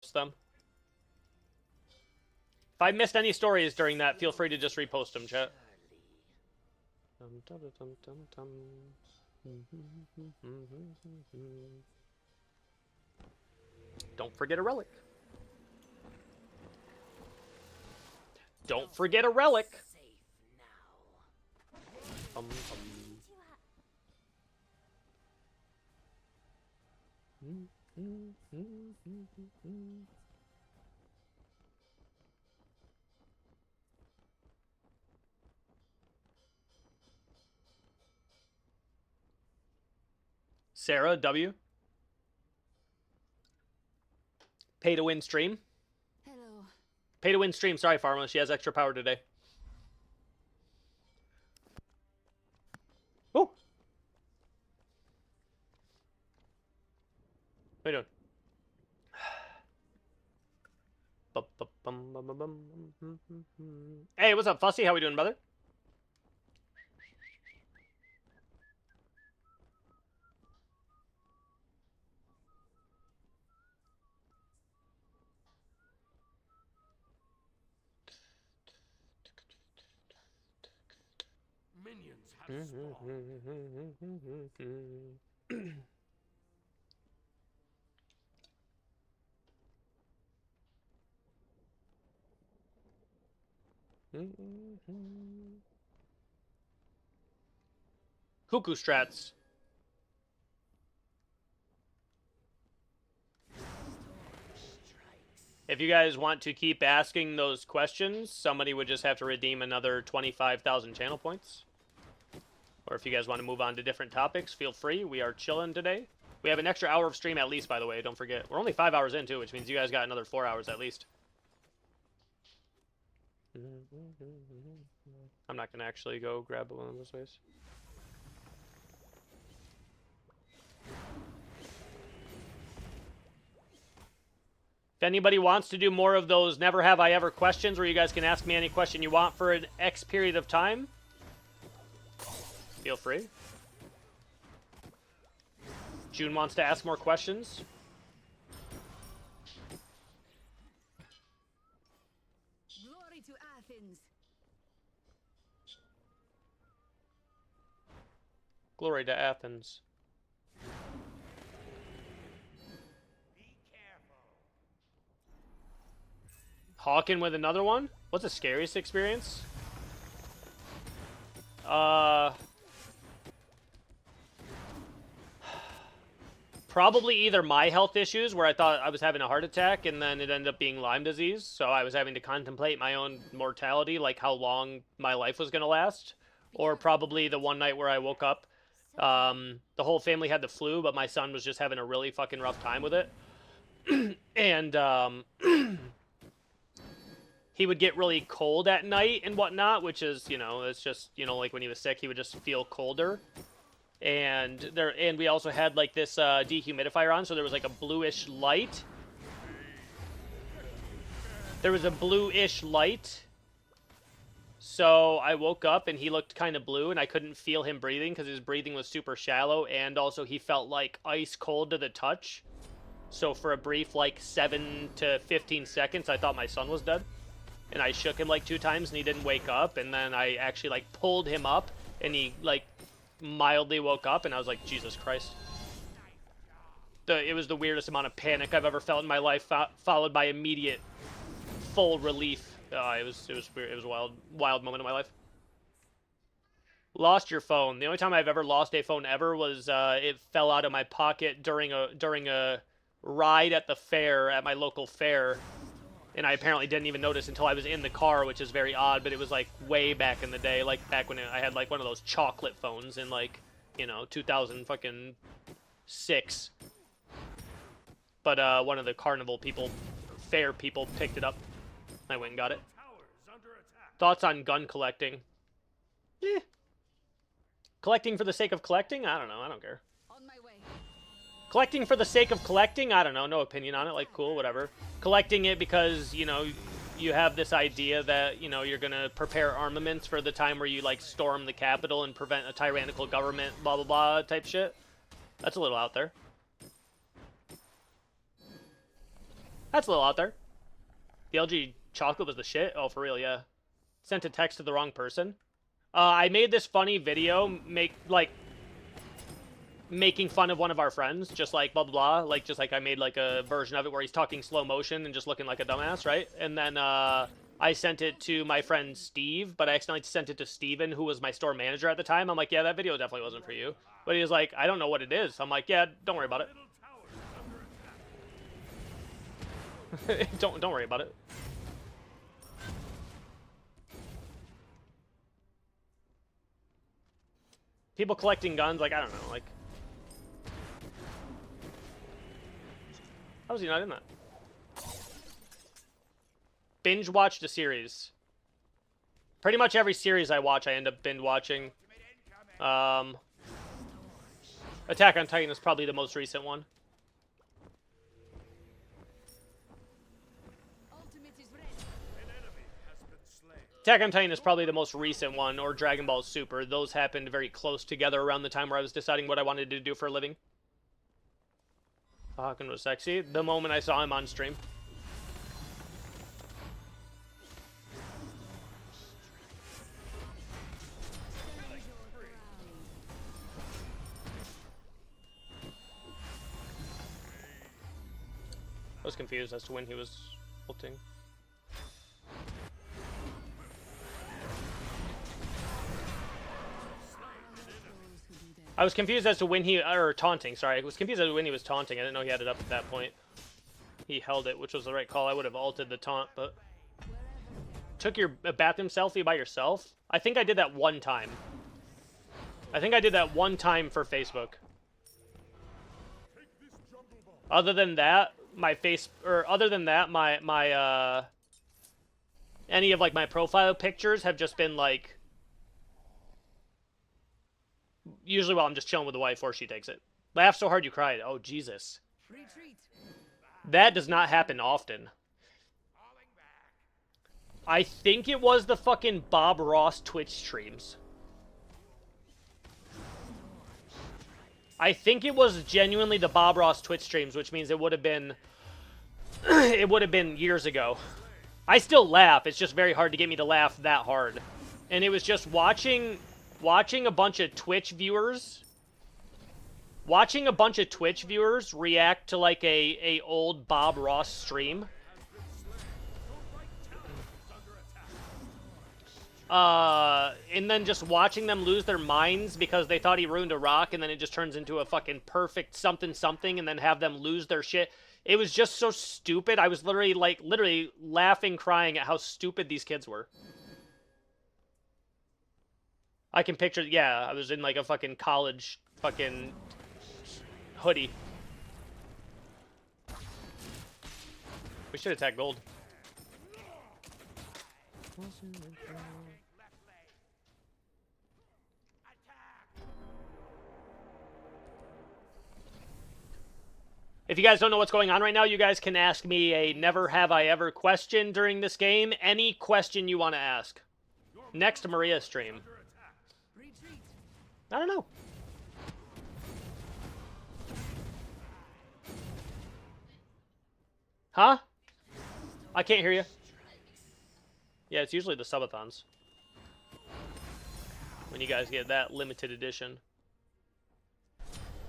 reposts them. If I missed any stories during that, feel free to just repost them, chat. Don't forget a relic. Don't forget a relic. Sarah W. Pay to win stream. Hello. Pay to win stream. Sorry, Pharma. She has extra power today. Oh. What are you doing? Hey, what's up, Fussy? How we doing, brother? Minions have spawned. Cuckoo strats. If you guys want to keep asking those questions, somebody would just have to redeem another 25,000 channel points. Or if you guys want to move on to different topics, feel free. We are chilling today. We have an extra hour of stream at least, by the way. Don't forget. We're only 5 hours in, too, which means you guys got another 4 hours at least. I'm not going to actually go grab one of those ways. If anybody wants to do more of those never have I ever questions where you guys can ask me any question you want for an X period of time, feel free. June wants to ask more questions. Glory to Athens. Glory to Athens. Hawking with another one? What's the scariest experience? Probably either my health issues, where I thought I was having a heart attack, and then it ended up being Lyme disease, so I was having to contemplate my own mortality, like how long my life was going to last. Or probably the one night where I woke up, the whole family had the flu, but my son was just having a really fucking rough time with it. And, he would get really cold at night and whatnot, which is, you know, it's just, you know, like when he was sick, he would just feel colder. And we also had like this dehumidifier on, so there was like a bluish light. There was a bluish light. So I woke up and he looked kind of blue, and I couldn't feel him breathing because his breathing was super shallow, and also he felt like ice cold to the touch. So for a brief like 7 to 15 seconds, I thought my son was dead. And I shook him like 2 times and he didn't wake up, and then I actually like pulled him up and he like mildly woke up, and I was like, Jesus Christ. It was the weirdest amount of panic I've ever felt in my life, followed by immediate full relief. It was weird. It was a wild moment in my life. Lost your phone. The only time I've ever lost a phone ever was it fell out of my pocket during a ride at the fair, at my local fair. And I apparently didn't even notice until I was in the car, which is very odd, but it was like way back in the day, like back when I had like one of those chocolate phones in like, you know, 2006. But one of the carnival people, fair people picked it up. I went and got it. Thoughts on gun collecting? Eh. Collecting for the sake of collecting? I don't know. I don't care. On my way. Collecting for the sake of collecting? I don't know. No opinion on it. Like, cool, whatever. Collecting it because, you know, you have this idea that, you know, you're going to prepare armaments for the time where you, like, storm the Capitol and prevent a tyrannical government, blah, blah, blah type shit. That's a little out there. That's a little out there. The LG chocolate was the shit. Oh, for real, yeah. Sent a text to the wrong person. I made this funny video, making fun of one of our friends, just like blah blah blah, like just like I made like a version of it where he's talking slow motion and just looking like a dumbass, right? And then I sent it to my friend Steve, but I accidentally sent it to Steven, who was my store manager at the time. I'm like, yeah, that video definitely wasn't for you. But he was like, I don't know what it is. I'm like, yeah, don't worry about it. don't worry about it. People collecting guns, like, I don't know, like, how was he not in that? Binge watched a series. Pretty much every series I watch, I end up binge watching. Attack on Titan is probably the most recent one. Ultimate is ready. An enemy has been slain. Attack on Titan is probably the most recent one, or Dragon Ball Super. Those happened very close together around the time where I was deciding what I wanted to do for a living. Hawken was sexy the moment I saw him on stream. I was confused as to when he was ulting. I was confused as to when he, or taunting, sorry. I was confused as to when he was taunting. I didn't know he had it up at that point. He held it, which was the right call. I would have ulted the taunt, but... Took your bathroom selfie by yourself? I think I did that one time. I think I did that one time for Facebook. Other than that, my face, or other than that, any of, like, my profile pictures have just been, like... Usually while I'm just chilling with the wife or she takes it. Laugh so hard you cried. Oh, Jesus. Retreat. That does not happen often. I think it was the fucking Bob Ross Twitch streams. I think it was genuinely the Bob Ross Twitch streams, which means it would have been... it would have been years ago. I still laugh. It's just very hard to get me to laugh that hard. And it was just watching a bunch of Twitch viewers... Watching a bunch of Twitch viewers react to, like, a old Bob Ross stream. And then just watching them lose their minds because they thought he ruined a rock, and then it just turns into a fucking perfect something, and then have them lose their shit. It was just so stupid. I was literally laughing, crying at how stupid these kids were. I can picture, yeah, I was in, like, a fucking college fucking hoodie. We should attack gold. If you guys don't know what's going on right now, you guys can ask me a never have I ever question during this game. Any question you want to ask. Next Maria stream. Retreat. I don't know. Huh? I can't hear you. Yeah, it's usually the subathons. When you guys get that limited edition.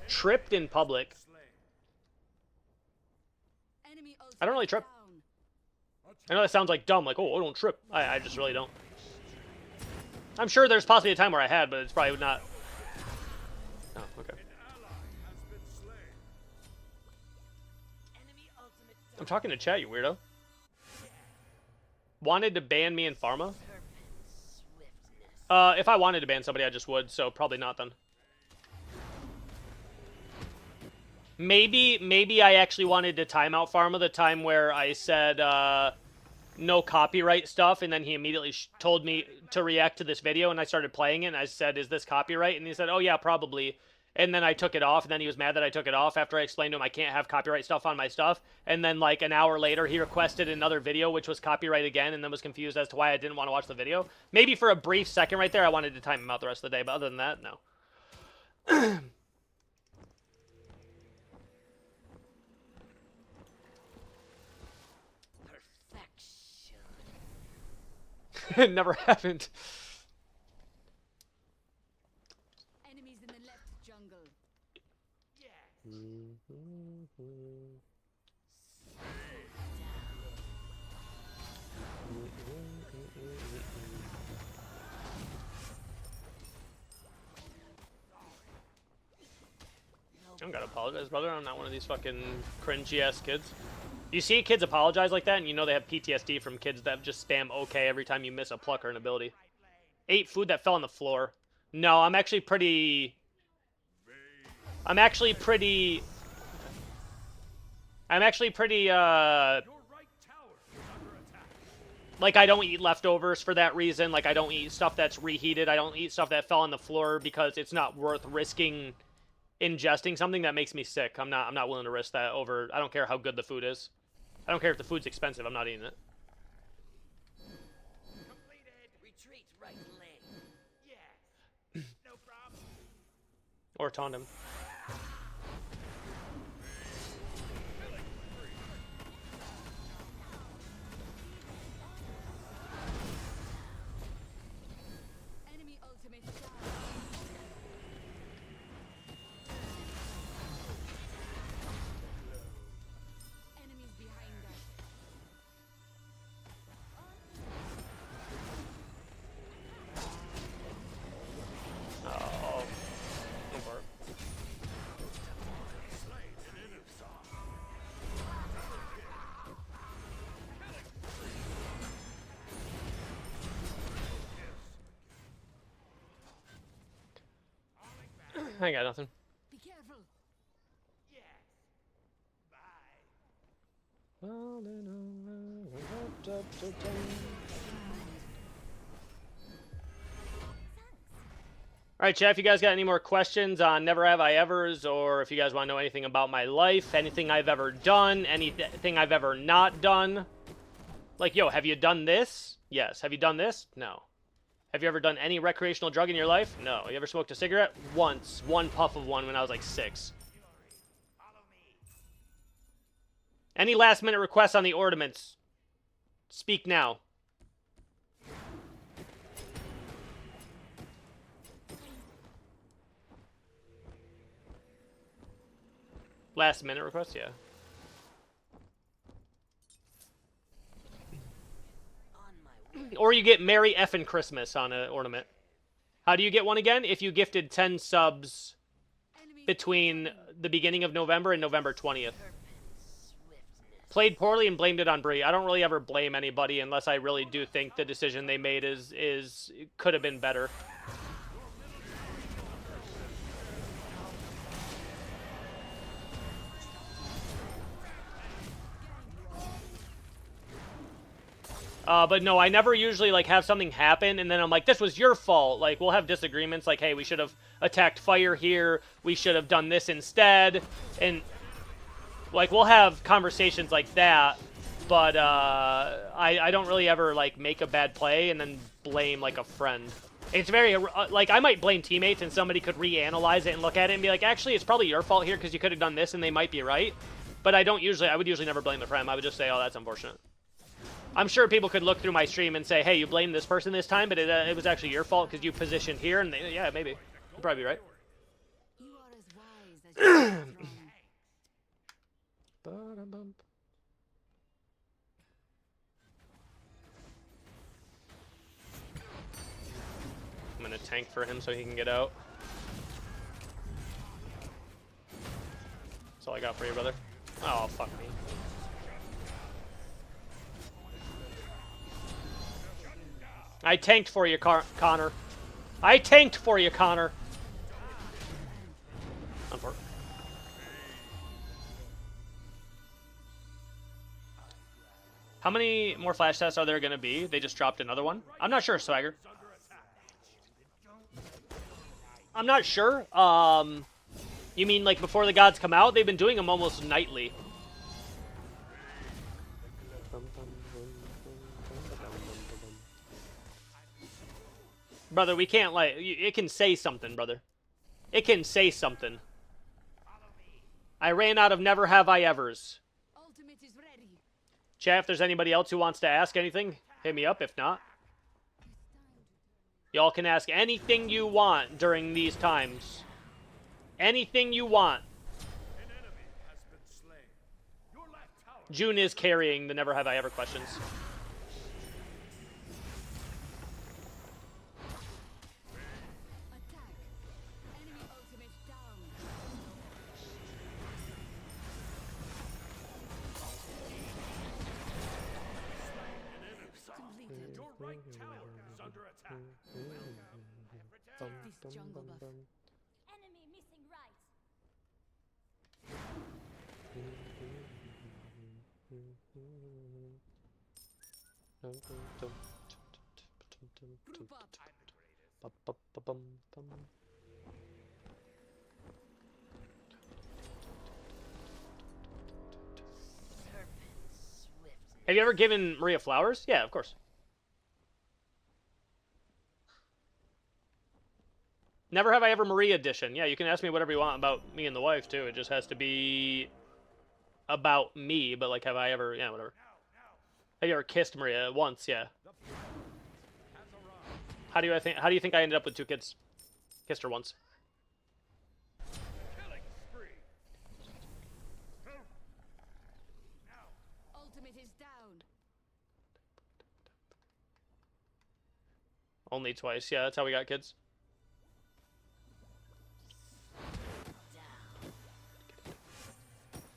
Tripped in public. Enemy I don't really trip. down. I know that sounds like dumb, like, oh, I don't trip. I just really don't. I'm sure there's possibly a time where I had, but it's probably not. Oh, okay. I'm talking to chat, you weirdo. Wanted to ban me in Pharma? If I wanted to ban somebody, I just would, so probably not then. Maybe I actually wanted to time out Pharma the time where I said, no copyright stuff, and then he immediately told me to react to this video, and I started playing it, and I said, is this copyright? And he said, oh yeah, probably. And then I took it off, and then he was mad that I took it off after I explained to him I can't have copyright stuff on my stuff. And then, like, an hour later, he requested another video, which was copyright again, and then was confused as to why I didn't want to watch the video. Maybe for a brief second right there, I wanted to time him out the rest of the day, but other than that, no. It never happened. Enemies in the left jungle. I don't gotta apologize, brother. I'm not one of these fucking cringy ass kids. You see kids apologize like that, and you know they have PTSD from kids that just spam okay every time you miss a pluck or an ability. Ate food that fell on the floor. No, I'm actually pretty. I'm actually pretty. Your right tower is under attack. Like, I don't eat leftovers for that reason. Like, I don't eat stuff that's reheated. I don't eat stuff that fell on the floor because it's not worth risking ingesting something that makes me sick. I'm not willing to risk that over. I don't care how good the food is. I don't care if the food's expensive. I'm not eating it. Completed. Retreat right leg. Yes. No problem. Or taunt him. Enemy ultimate down. Enemies behind us. Oh. Slain an enemy. I got nothing. Be careful. Yes. Bye. All right, chat, if you guys got any more questions on Never Have I Evers, or if you guys want to know anything about my life, anything I've ever done, anything I've ever not done. Like, yo, have you done this? Yes. Have you done this? No. Have you ever done any recreational drug in your life? No. You ever smoked a cigarette? Once. One puff of one when I was like 6. Follow me. Any last minute requests on the ornaments? Speak now. Last minute requests, yeah. Or you get Merry Effin' Christmas on an ornament. How do you get one again? If you gifted 10 subs Enemies between the beginning of November and November 20th. Played poorly and blamed it on Bree. I don't really ever blame anybody unless I really do think the decision they made could have been better. But no, I never usually like have something happen and then I'm like, this was your fault. Like, we'll have disagreements like, hey, we should have attacked fire here. We should have done this instead. And like, we'll have conversations like that. But I don't really ever like make a bad play and then blame like a friend. It's very, like, I might blame teammates and somebody could reanalyze it and look at it and be like, actually, it's probably your fault here because you could have done this and they might be right. But I would usually never blame the friend. I would just say, oh, that's unfortunate. I'm sure people could look through my stream and say, hey, you blamed this person this time, but it was actually your fault because you positioned here. And yeah, maybe. You'd probably be right. You are as wise as you are strong. I'm going to tank for him so he can get out. That's all I got for you, brother. Oh, fuck me. I tanked for you, Connor. I tanked for you, Connor. How many more flash tests are there going to be? They just dropped another one? I'm not sure, Swagger. I'm not sure. You mean like before the gods come out? They've been doing them almost nightly. Brother, we can't like... It can say something, brother. It can say something. I ran out of Never Have I Evers. Ultimate is ready. Chat, if there's anybody else who wants to ask anything, hit me up. If not, Y'all can ask anything you want during these times. Anything you want. An enemy has been slain. Your left tower. June is carrying the Never Have I Ever questions. Attack. Enemy ultimate down. Completed. Your right tower is under attack. Take this jungle buff. Enemy missing right. Group up. Have you ever given Maria flowers? Yeah, of course. Never Have I Ever Maria edition. Yeah, you can ask me whatever you want about me and the wife, too. It just has to be about me, but, like, have I ever... Yeah, whatever. Have you ever kissed Maria? Once, yeah. How do you think I ended up with 2 kids? Kissed her once. Killing spree. Ultimate is down. Only twice. Yeah, that's how we got kids.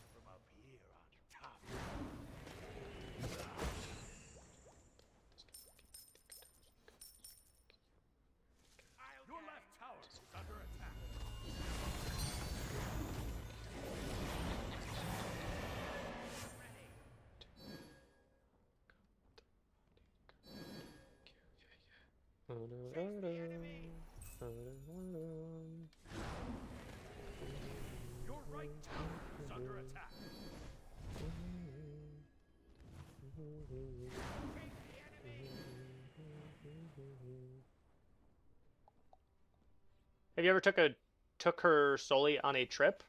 From up here on top. Your left tower is under attack. Your right tower is under attack. Have you ever took her solely on a trip?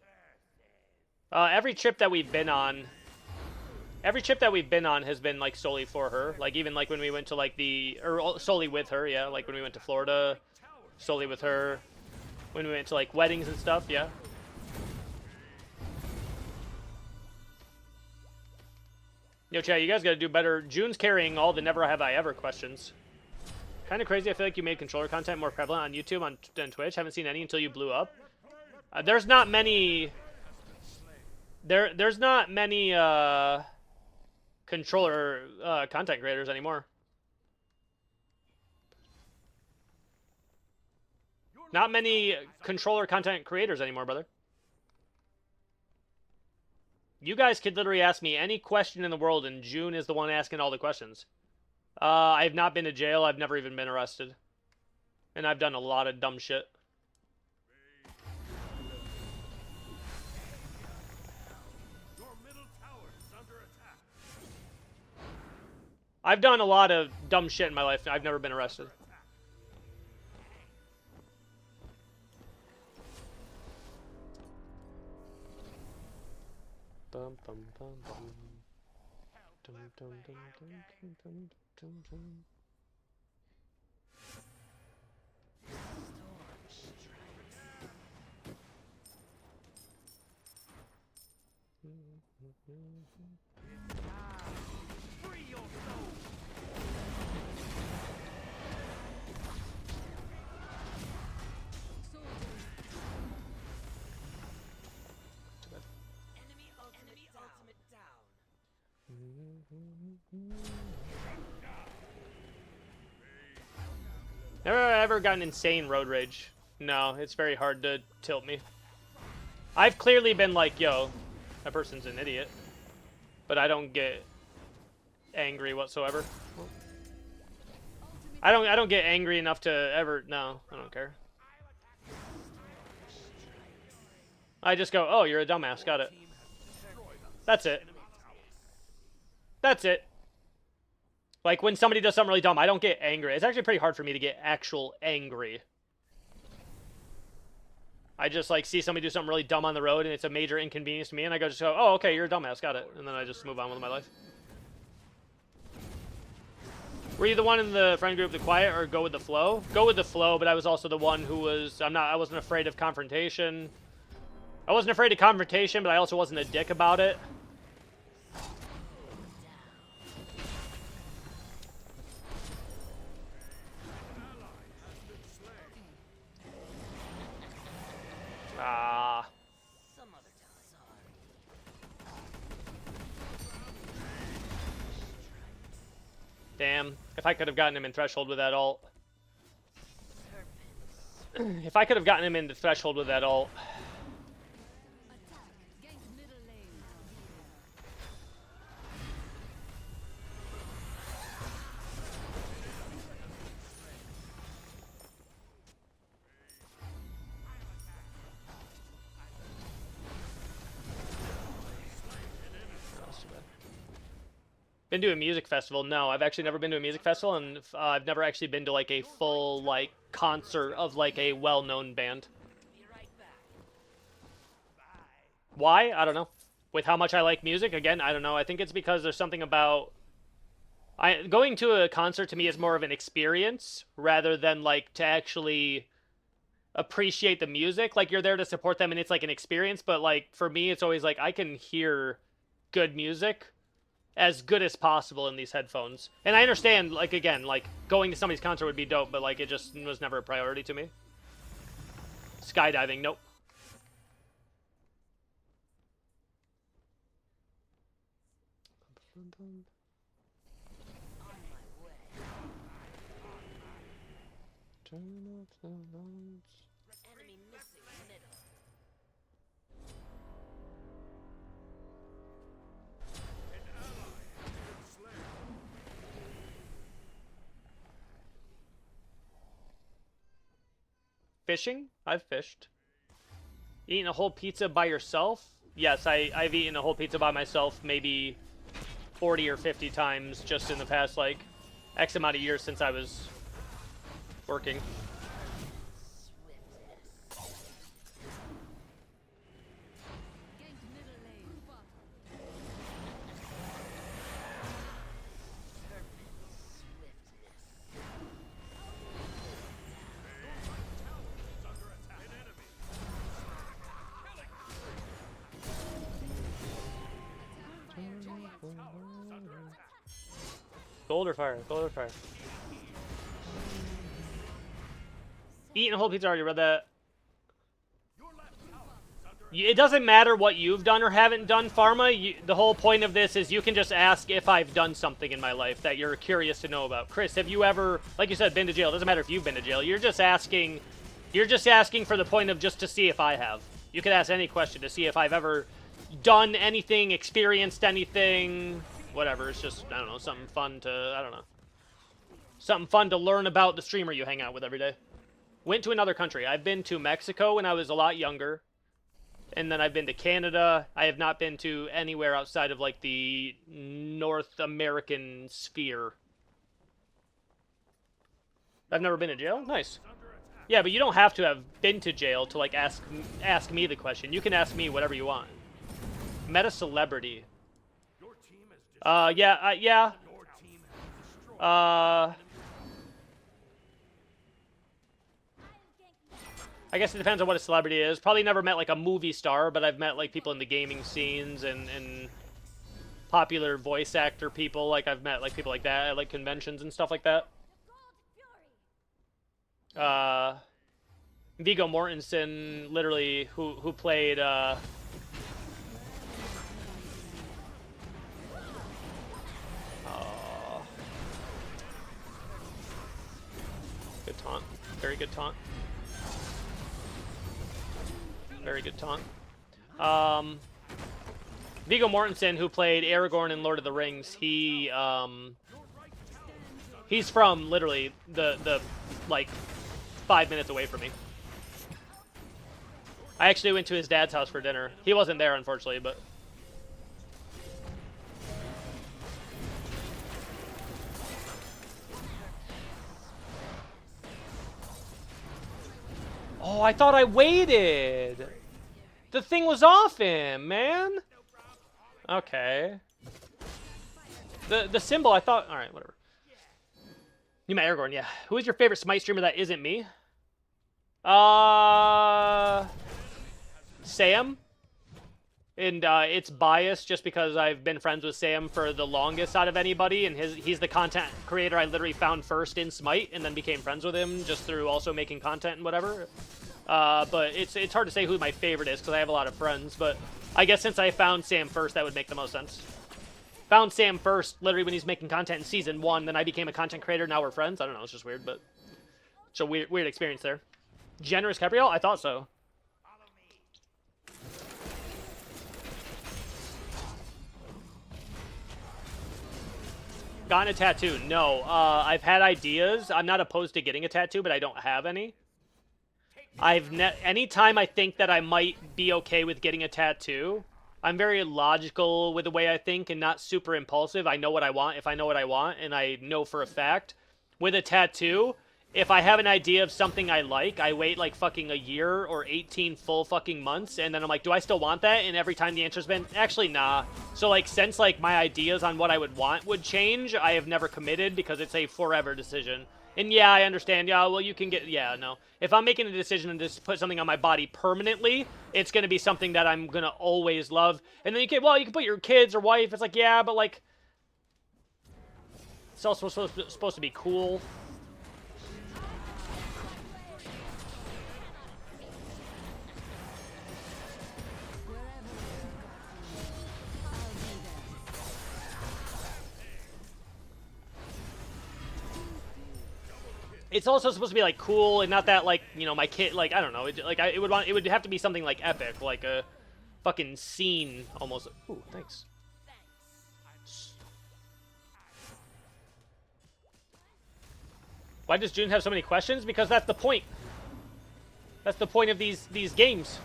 Every trip that we've been on has been like solely for her. Like even like when we went to like solely with her, yeah. Like when we went to Florida, solely with her. When we went to like weddings and stuff, yeah. Yo, chat, you guys gotta do better. June's carrying all the Never Have I Ever questions. Kind of crazy. I feel like you made controller content more prevalent on YouTube than Twitch. Haven't seen any until you blew up. There's not many. There's not many controller content creators anymore. Not many controller content creators anymore, brother. You guys could literally ask me any question in the world, and June is the one asking all the questions. I've not been to jail. I've never even been arrested. And I've done a lot of dumb shit. Your middle tower is under attack. I've done a lot of dumb shit in my life. I've never been arrested. Bum, bum, bum, bum. Dum, dum, dum, dum, dum, dum, dum, dum. Free your soul. Enemy ultimate down. Never ever gotten insane road rage. No, it's very hard to tilt me. I've clearly been like, yo, that person's an idiot. But I don't get angry whatsoever. I don't get angry enough to ever, no, I don't care. I just go, oh, you're a dumbass, got it. That's it. That's it. Like, when somebody does something really dumb, I don't get angry. It's actually pretty hard for me to get actual angry. I just, like, see somebody do something really dumb on the road, and it's a major inconvenience to me, and I just go, oh, okay, you're a dumbass, got it. And then I just move on with my life. Were you the one in the friend group, the quiet, or go with the flow? Go with the flow, but I was also the one who was, I wasn't afraid of confrontation. I wasn't afraid of confrontation, but I also wasn't a dick about it. Ah. Some other time. Damn. If I could have gotten him in Threshold with that ult. If I could have gotten him into Threshold with that ult. Attack. Gain middle lane. Been to a music festival? No, I've actually never been to a music festival, and I've never actually been to like a full like concert of like a well-known band. Be right back. Bye. Why? I don't know. With how much I like music, again, I don't know. I think it's because there's something about going to a concert to me is more of an experience rather than like to actually appreciate the music. Like you're there to support them and it's like an experience, but like for me it's always like I can hear good music as good as possible in these headphones. And I understand, like, again, like, going to somebody's concert would be dope, but, like, it just was never a priority to me. Skydiving, nope. On my way. Turn off the lights. Enemy missing middle. Fishing? I've fished. Eating a whole pizza by yourself? Yes, I've eaten a whole pizza by myself maybe 40 or 50 times just in the past, like, X amount of years since I was working. Gain middle lane. Gold or fire? Gold or fire? Eating a whole pizza, already read that. It doesn't matter what you've done or haven't done, Pharma. The whole point of this is you can just ask if I've done something in my life that you're curious to know about. Chris, have you ever, like you said, been to jail? It doesn't matter if you've been to jail. You're just asking for the point of just to see if I have. You could ask any question to see if I've ever done anything, experienced anything, whatever. It's just, I don't know, something fun to, I don't know. Something fun to learn about the streamer you hang out with every day. Went to another country. I've been to Mexico when I was a lot younger. And then I've been to Canada. I have not been to anywhere outside of, like, the North American sphere. I've never been to jail? Nice. Yeah, but you don't have to have been to jail to, like, ask me the question. You can ask me whatever you want. Met a celebrity. Yeah. I guess it depends on what a celebrity is. Probably never met, like, a movie star, but I've met, like, people in the gaming scenes and popular voice actor people. Like, I've met, like, people like that at, like, conventions and stuff like that. Viggo Mortensen, literally, who played, oh. Good taunt. Very good taunt. Very good taunt. Viggo Mortensen, who played Aragorn in Lord of the Rings, he's from literally the like 5 minutes away from me. I actually went to his dad's house for dinner. He wasn't there, unfortunately, but. Oh, I thought I waited. The thing was off him, man. Okay. The symbol, I thought. All right, whatever. You met Aragorn, yeah. Who is your favorite Smite streamer that isn't me? Sam. And it's biased just because I've been friends with Sam for the longest out of anybody, and he's the content creator I literally found first in Smite, and then became friends with him just through also making content and whatever. But it's hard to say who my favorite is because I have a lot of friends. But I guess since I found Sam first, that would make the most sense. Found Sam first, literally when he's making content in season 1, then I became a content creator. Now we're friends. I don't know. It's just weird, but it's a weird experience there. Generous Capriel? I thought so. Gotten a tattoo? No. I've had ideas. I'm not opposed to getting a tattoo, but I don't have any. Anytime I think that I might be okay with getting a tattoo, I'm very logical with the way I think and not super impulsive. I know what I want if I know what I want, and I know for a fact. With a tattoo, if I have an idea of something I like, I wait like fucking a year or 18 full fucking months, and then I'm like, do I still want that? And every time the answer's been, actually, nah. So like, since like my ideas on what I would want would change, I have never committed because it's a forever decision. And yeah, I understand. Yeah, well, you can get, yeah, no. If I'm making a decision to just put something on my body permanently, it's going to be something that I'm going to always love. And then you can put your kids or wife. It's like, yeah, but like, it's also supposed to be cool. It's also supposed to be like cool and not that like, you know, my kid, like, I don't know, it would have to be something like epic, like a fucking scene almost. Ooh, thanks. Why does June have so many questions? Because that's the point. That's the point of these games.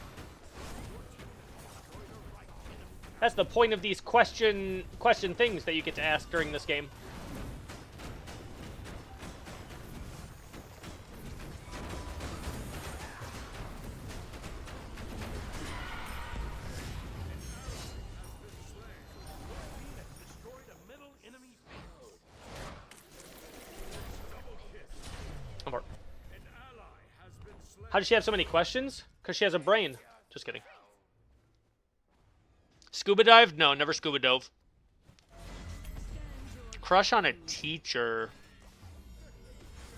That's the point of these question things that you get to ask during this game. How does she have so many questions? Because she has a brain. Just kidding. Scuba dive? No, never scuba dove. Crush on a teacher?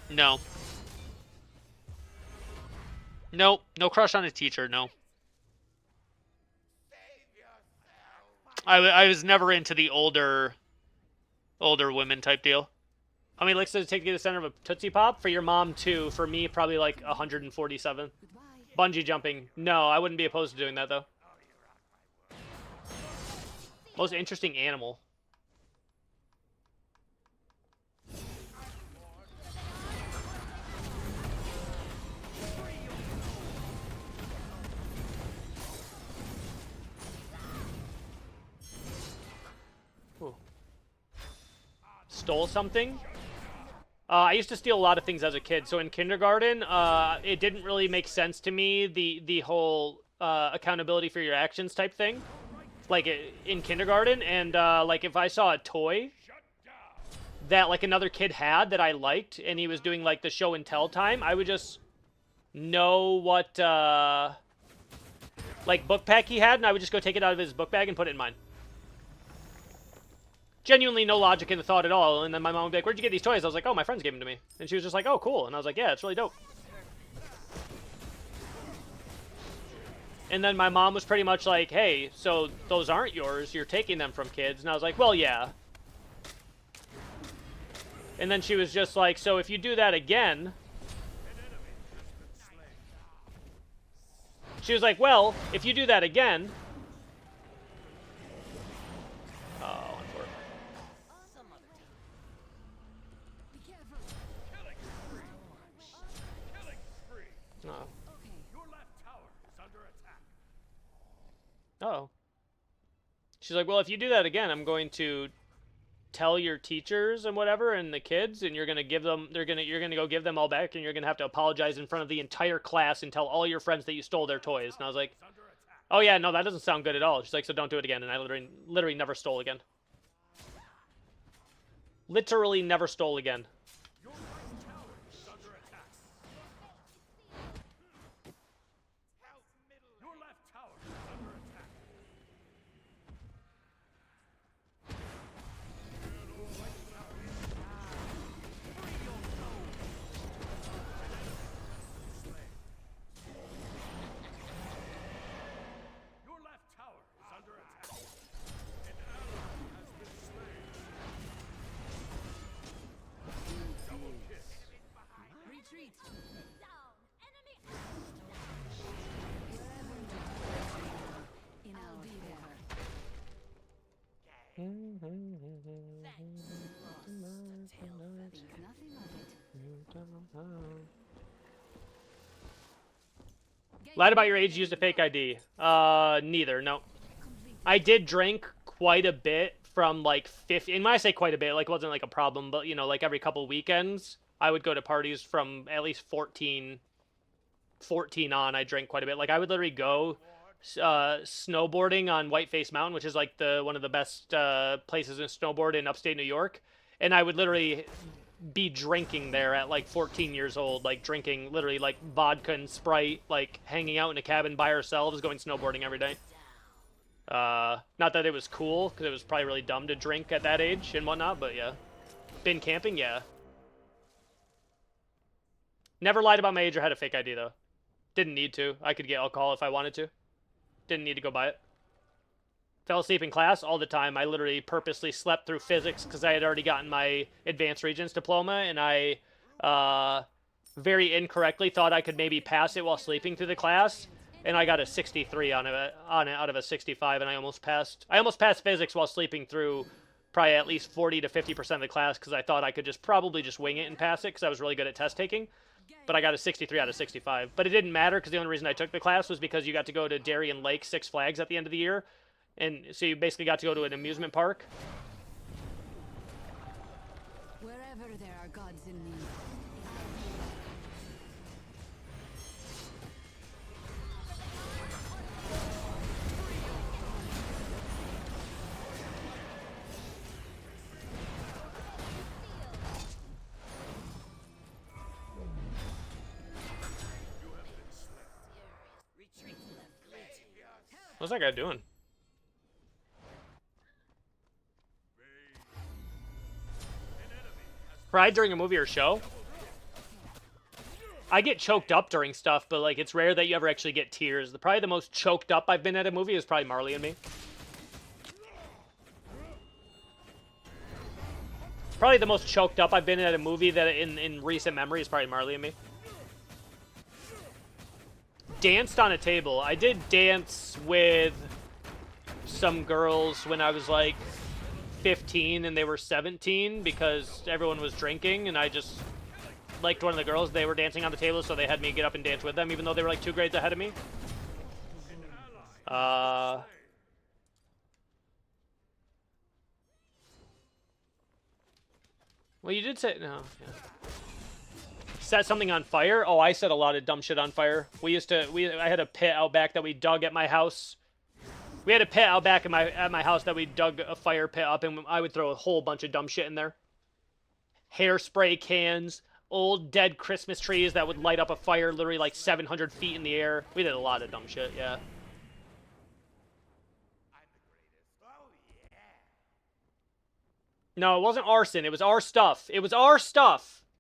No. Nope. No crush on a teacher, no. I was never into the older women type deal. How many licks does it take to get the center of a Tootsie Pop? For your mom, 2. For me, probably like 147. Bungee jumping. No, I wouldn't be opposed to doing that, though. Most interesting animal. Ooh. Stole something? I used to steal a lot of things as a kid. So in kindergarten, it didn't really make sense to me, the whole accountability for your actions type thing. Like, in kindergarten. And, like, if I saw a toy that, like, another kid had that I liked, and he was doing, like, the show and tell time, I would just know what, like, book pack he had, and I would just go take it out of his book bag and put it in mine. Genuinely no logic in the thought at all. And then my mom would be like, where'd you get these toys? I was like, oh, my friends gave them to me. And she was just like, oh, cool. And I was like, yeah, it's really dope. And then my mom was pretty much like, hey, so those aren't yours. You're taking them from kids. And I was like, well, yeah. And then she was just like, so if you do that again... She was like, well, if you do that again... Oh. She's like, well, if you do that again, I'm going to tell your teachers and whatever and the kids, and you're going to give them, you're going to go give them all back, and you're going to have to apologize in front of the entire class and tell all your friends that you stole their toys. And I was like, oh yeah, no, that doesn't sound good at all. She's like, so don't do it again. And I literally never stole again. Literally never stole again. Lied about your age, used a fake ID. Neither, no. Complete. I did drink quite a bit from like 50, and when I say quite a bit, like it wasn't like a problem, but you know, like every couple weekends, I would go to parties from at least 14 on. I drank quite a bit. Like I would literally go snowboarding on Whiteface Mountain, which is like the one of the best places in snowboard in upstate New York, and I would literally be drinking there at like 14 years old, like drinking literally like vodka and Sprite, like hanging out in a cabin by ourselves, going snowboarding every day. Not that it was cool, because it was probably really dumb to drink at that age and whatnot, but yeah. Been camping, yeah. Never lied about my age or had a fake ID, though. Didn't need to. I could get alcohol if I wanted to. Didn't need to go buy it. Fell asleep in class all the time. I literally purposely slept through physics because I had already gotten my Advanced Regents diploma, and I very incorrectly thought I could maybe pass it while sleeping through the class, and I got a 63 on it out of a 65, and I almost passed. I almost passed physics while sleeping through probably at least 40 to 50% of the class because I thought I could just probably just wing it and pass it because I was really good at test taking. But I got a 63 out of 65. But it didn't matter because the only reason I took the class was because you got to go to Darien Lake Six Flags at the end of the year. And so you basically got to go to an amusement park. Wherever there are gods in need. Retreat to the fleet. What's that guy doing? Cried during a movie or show? I get choked up during stuff, but like it's rare that you ever actually get tears. Probably the most choked up I've been at a movie is probably Marley and Me. Probably the most choked up I've been at a movie that in recent memory is probably Marley and Me. Danced on a table. I did dance with some girls when I was like 15 and they were 17 because everyone was drinking and I just liked one of the girls. They were dancing on the table, so they had me get up and dance with them even though they were like 2 grades ahead of me. Well, you did say no. Yeah. Set something on fire? Oh, I set a lot of dumb shit on fire. I had a pit out back that we dug at my house. We had a pit out back at my house that we dug a fire pit up, and I would throw a whole bunch of dumb shit in there. Hairspray cans, old dead Christmas trees that would light up a fire literally like 700 feet in the air. We did a lot of dumb shit, yeah. No, it wasn't arson. It was our stuff. It was our stuff.